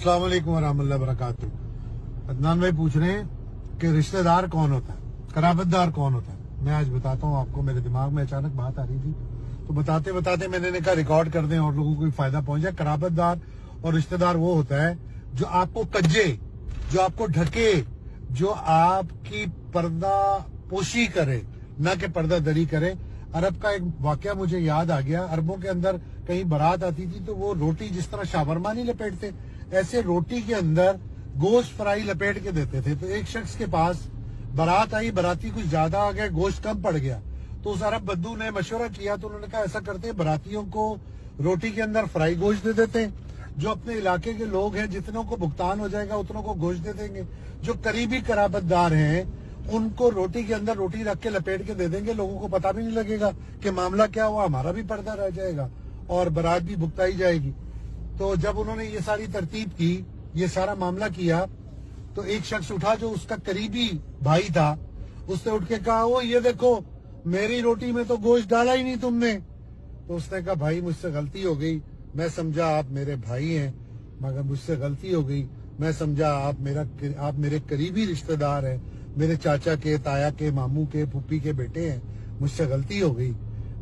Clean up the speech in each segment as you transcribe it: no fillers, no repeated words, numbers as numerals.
अस्सलाम वालेकुम वरहमतुल्लाहि वबरकातुहू। अदनान भाई पूछ रहे हैं कि रिश्तेदार कौन होता है, कराबतदार कौन होता है। मैं आज बताता हूँ आपको, मेरे दिमाग में अचानक बात आ रही थी तो बताते बताते मैंने कहा रिकॉर्ड कर दें और लोगों को फायदा पहुंचे। कराबतदार और रिश्तेदार वो होता है जो आपको कज्जे, जो आपको ढके, जो आपकी पर्दा पोशी करे, न कि पर्दा दरी करे। अरब का एक वाकया मुझे याद आ गया। अरबों के अंदर कहीं बारात आती थी तो वो रोटी जिस तरह शावरमा नहीं लपेटते, ऐसे रोटी के अंदर गोश्त फ्राई लपेट के देते थे। तो एक शख्स के पास बारात आई, बाराती कुछ ज्यादा आ गए, गोश्त कम पड़ गया। तो उस अरब बद्दू ने मशवरा किया तो उन्होंने कहा ऐसा करते हैं, बारातियों को रोटी के अंदर फ्राई गोश्त दे देते हैं। जो अपने इलाके के लोग हैं, जितनों को भुगतान हो जाएगा उतनों को गोश्त दे देंगे। जो करीबी कराबतदार हैं उनको रोटी के अंदर रोटी रख के लपेट के दे देंगे। लोगों को पता भी नहीं लगेगा कि मामला क्या हुआ, हमारा भी पर्दा रह जाएगा और बारात भी भुगताई जाएगी। तो जब उन्होंने ये सारी तरतीब की, ये सारा मामला किया, तो एक शख्स उठा जो उसका करीबी भाई था, उसने उठ के कहा वो ये देखो मेरी रोटी में तो गोश्त डाला ही नहीं तुमने। तो उसने कहा भाई मुझसे गलती हो गई, मैं समझा आप मेरे भाई हैं, मगर मुझसे गलती हो गई, मैं समझा आप मेरे करीबी रिश्तेदार हैं, मेरे चाचा के, ताया के, मामू के, फूफी के बेटे हैं, मुझसे गलती हो गई,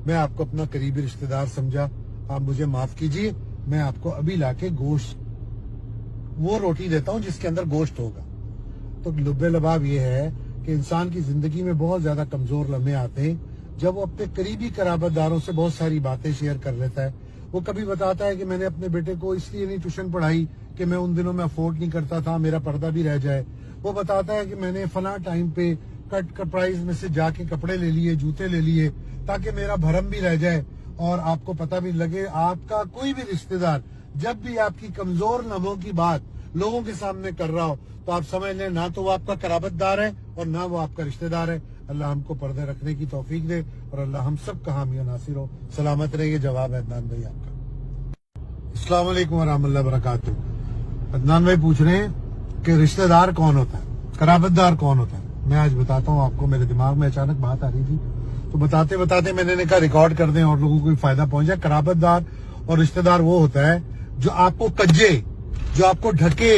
मैं आपको अपना करीबी रिश्तेदार समझा, आप मुझे माफ कीजिए, मैं आपको अभी लाके गोश्त वो रोटी देता हूँ जिसके अंदर गोश्त होगा। तो लुब्बे लबाब ये है कि इंसान की जिंदगी में बहुत ज्यादा कमजोर लम्हे आते हैं जब वो अपने करीबी कराबतदारों से बहुत सारी बातें शेयर कर लेता है। वो कभी बताता है कि मैंने अपने बेटे को इसलिए नहीं ट्यूशन पढ़ाई कि मैं उन दिनों में अफोर्ड नहीं करता था, मेरा पर्दा भी रह जाए। वो बताता है कि मैंने फला टाइम पे कट प्राइस में से जाके कपड़े ले लिए, जूते ले लिए, ताकि मेरा भरम भी रह जाए और आपको पता भी लगे। आपका कोई भी रिश्तेदार जब भी आपकी कमजोर लम्हों की बात लोगों के सामने कर रहा हो तो आप समझ लें ना तो वो आपका कराबतदार है और ना वो आपका रिश्तेदार है। अल्लाह हमको पर्दे रखने की तौफीक दे और अल्लाह हम सब का हामी नासिर हो। सलामत रहिए। जवाब है अदनान भाई आपका। अस्सलाम वालेकुम वरहमतुल्लाहि वबरकातुहू। अदनान भाई पूछ रहे हैं कि रिश्तेदार कौन होता है, कराबतदार कौन होता है। मैं आज बताता हूँ आपको, मेरे दिमाग में अचानक बात आ रही थी तो बताते बताते मैंने कहा रिकॉर्ड कर दें और लोगों को फायदा पहुंचे। कराबतदार और रिश्तेदार वो होता है जो आपको कज्जे, जो आपको ढके,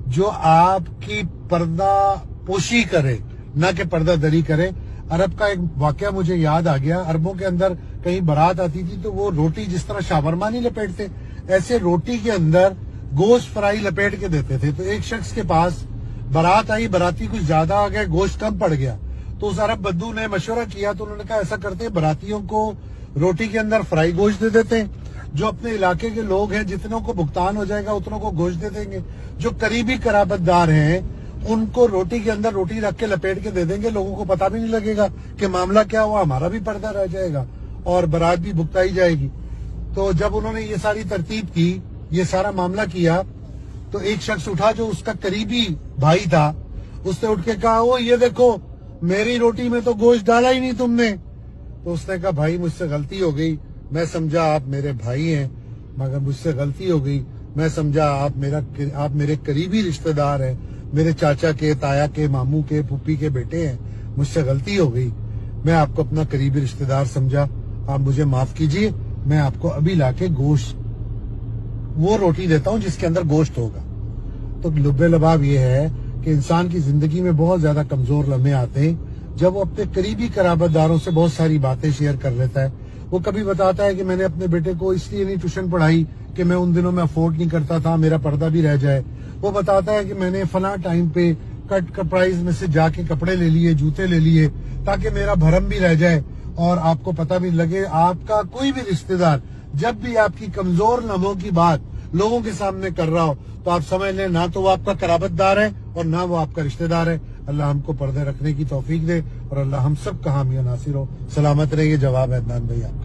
जो आपकी पर्दा पोशी करे, न कि पर्दा दरी करे। अरब का एक वाकया मुझे याद आ गया। अरबों के अंदर कहीं बारात आती थी तो वो रोटी जिस तरह शावरमा नहीं लपेटते, ऐसे रोटी के अंदर गोश्त फ्राई लपेट के देते थे। तो एक शख्स के पास बारात आई, बाराती कुछ ज्यादा आ गए, गोश्त कम पड़ गया। तो उस अरब बद्दू ने मशवरा किया तो उन्होंने कहा ऐसा करते हैं, बारातियों को रोटी के अंदर फ्राई गोश्त दे देते हैं। जो अपने इलाके के लोग हैं, जितनों को भुगतान हो जाएगा उतनों को गोश्त दे देंगे। जो करीबी कराबतदार हैं उनको रोटी के अंदर रोटी रख के लपेट के दे देंगे। लोगों को पता भी नहीं लगेगा कि मामला क्या हुआ, हमारा भी पर्दा रह जाएगा और बारात भी भुगताई जाएगी। तो जब उन्होंने ये सारी तरतीब की, ये सारा मामला किया, तो एक शख्स उठा जो उसका करीबी भाई था, उसने उठ के कहा वो ये देखो मेरी रोटी में तो गोश्त डाला ही नहीं तुमने। तो उसने कहा भाई मुझसे गलती हो गई, मैं समझा आप मेरे भाई हैं, मगर मुझसे गलती हो गई, मैं समझा आप मेरे करीबी रिश्तेदार हैं, मेरे चाचा के, ताया के, मामू के, फूफी के बेटे हैं, मुझसे गलती हो गई, मैं आपको अपना करीबी रिश्तेदार समझा, आप मुझे माफ कीजिए, मैं आपको अभी लाके गोश्त वो रोटी देता हूँ जिसके अंदर गोश्त होगा। तो लुब्बे लबाब ये है कि इंसान की जिंदगी में बहुत ज्यादा कमजोर लम्हे आते हैं जब वो अपने करीबी कराबतदारों से बहुत सारी बातें शेयर कर लेता है। वो कभी बताता है कि मैंने अपने बेटे को इसलिए नहीं ट्यूशन पढ़ाई कि मैं उन दिनों में अफोर्ड नहीं करता था, मेरा पर्दा भी रह जाए। वो बताता है कि मैंने फला टाइम पे कट प्राइस में से जाके कपड़े ले लिए, जूते ले लिए, ताकि मेरा भरम भी रह जाए और आपको पता भी लगे। आपका कोई भी रिश्तेदार जब भी आपकी कमजोर लम्हों की बात लोगों के सामने कर रहा हो तो आप समझ लें ना तो वो आपका कराबतदार है और ना वो आपका रिश्तेदार है। अल्लाह हमको पर्दे रखने की तौफीक दे और अल्लाह हम सब का हामी नासिर हो। सलामत रहिए। जवाब है अदनान भाई आपका।